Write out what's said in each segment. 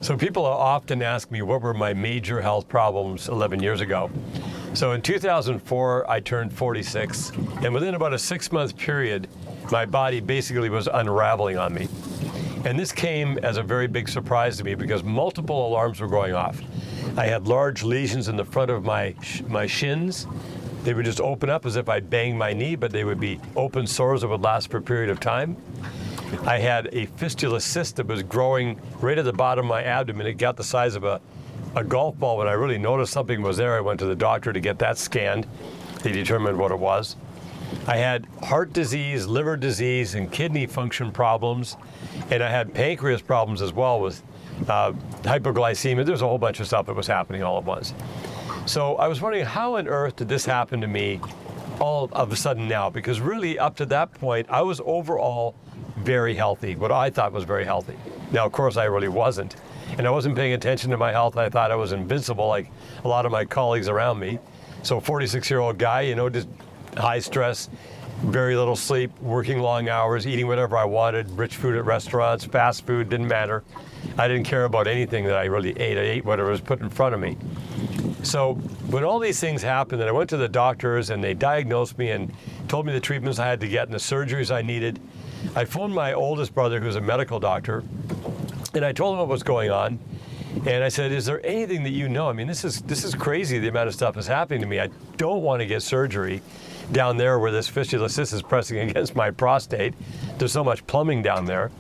So people often ask me what were my major health problems 11 years ago. So in 2004, I turned 46, and within about a 6-month period, my body basically was unraveling on me. And this came as a very big surprise to me because multiple alarms were going off. I had large lesions in the front of my shins. They would just open up as if I banged my knee, but they would be open sores that would last for a period of time. I had a fistula cyst that was growing right at the bottom of my abdomen. It got the size of a golf ball. When I really noticed something was there, I went to the doctor to get that scanned. They determined what it was. I had heart disease, liver disease, and kidney function problems. And I had pancreas problems as well with hypoglycemia. There's a whole bunch of stuff that was happening all at once. So I was wondering, how on earth did this happen to me all of a sudden now? Because really up to that point, I was overall very healthy, what I thought was very healthy. Now, of course, I really wasn't. And I wasn't paying attention to my health. I thought I was invincible like a lot of my colleagues around me. So 46-year-old guy, you know, just high stress, very little sleep, working long hours, eating whatever I wanted, rich food at restaurants, fast food, didn't matter. I didn't care about anything that I really ate. I ate whatever was put in front of me. So when all these things happened, and I went to the doctors and they diagnosed me and told me the treatments I had to get and the surgeries I needed, I phoned my oldest brother, who's a medical doctor, and I told him what was going on. And I said, is there anything that you know? I mean, this is crazy, the amount of stuff that's happening to me. I don't want to get surgery down there where this fistula cyst is pressing against my prostate. There's so much plumbing down there.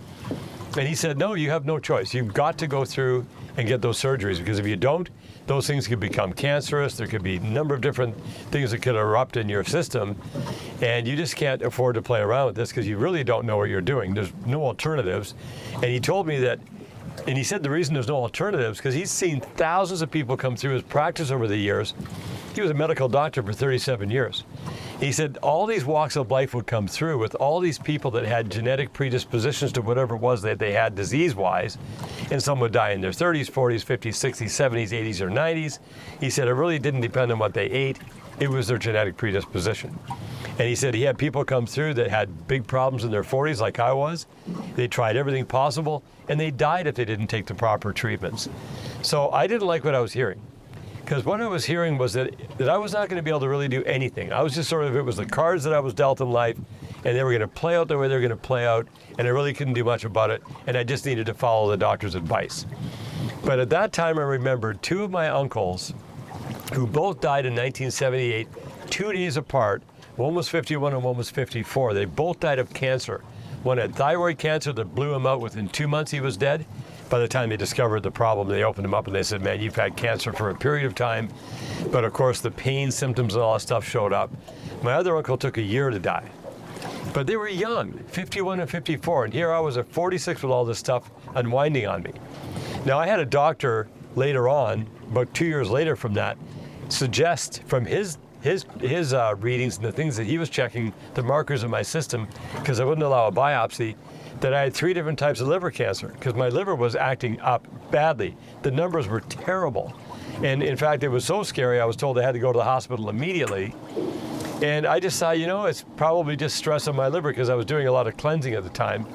And he said, no, you have no choice. You've got to go through and get those surgeries, because if you don't, those things could become cancerous. There could be a number of different things that could erupt in your system, and you just can't afford to play around with this because you really don't know what you're doing. There's no alternatives. And he told me that, and he said the reason there's no alternatives because he's seen thousands of people come through his practice over the years. He was a medical doctor for 37 years. He said all these walks of life would come through with all these people that had genetic predispositions to whatever it was that they had disease-wise, and some would die in their 30s, 40s, 50s, 60s, 70s, 80s, or 90s. He said it really didn't depend on what they ate. It was their genetic predisposition. And he said he had people come through that had big problems in their 40s like I was. They tried everything possible, and they died if they didn't take the proper treatments. So I didn't like what I was hearing. Because what I was hearing was that I was not going to be able to really do anything. I was just sort of, it was the cards that I was dealt in life, and they were going to play out the way they were going to play out, and I really couldn't do much about it, and I just needed to follow the doctor's advice. But at that time, I remembered two of my uncles, who both died in 1978, 2 days apart. One was 51 and one was 54. They both died of cancer. One had thyroid cancer that blew him out. Within 2 months, he was dead. By the time they discovered the problem, they opened him up and they said, man, you've had cancer for a period of time. But of course, the pain symptoms and all that stuff showed up. My other uncle took a year to die. But they were young, 51 and 54. And here I was at 46 with all this stuff unwinding on me. Now, I had a doctor later on, about 2 years later from that, suggest from his readings and the things that he was checking, the markers in my system, because I wouldn't allow a biopsy, that I had 3 different types of liver cancer, because my liver was acting up badly. The numbers were terrible. And in fact, it was so scary, I was told I had to go to the hospital immediately. And I just thought, you know, it's probably just stress on my liver because I was doing a lot of cleansing at the time.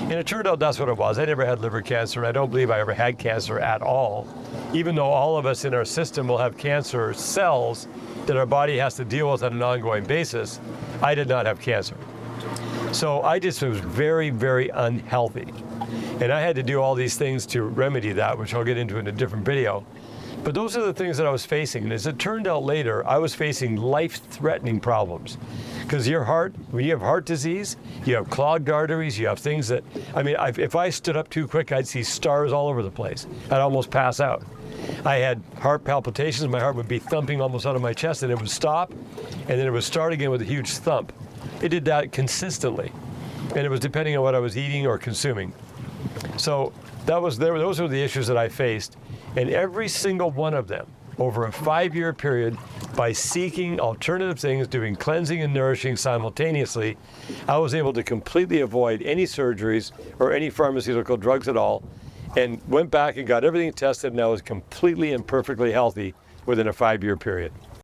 And it turned out that's what it was. I never had liver cancer, and I don't believe I ever had cancer at all. Even though all of us in our system will have cancer cells that our body has to deal with on an ongoing basis, I did not have cancer. So I just was very, very unhealthy. And I had to do all these things to remedy that, which I'll get into in a different video. But those are the things that I was facing. And as it turned out later, I was facing life-threatening problems. Because your heart, when you have heart disease, you have clogged arteries, you have things that, I mean, if I stood up too quick, I'd see stars all over the place. I'd almost pass out. I had heart palpitations. My heart would be thumping almost out of my chest, and it would stop, and then it would start again with a huge thump. It did that consistently, and it was depending on what I was eating or consuming. So those were the issues that I faced, and every single one of them, over a 5-year period, by seeking alternative things, doing cleansing and nourishing simultaneously, I was able to completely avoid any surgeries or any pharmaceutical drugs at all, and went back and got everything tested, and I was completely and perfectly healthy within a 5-year period.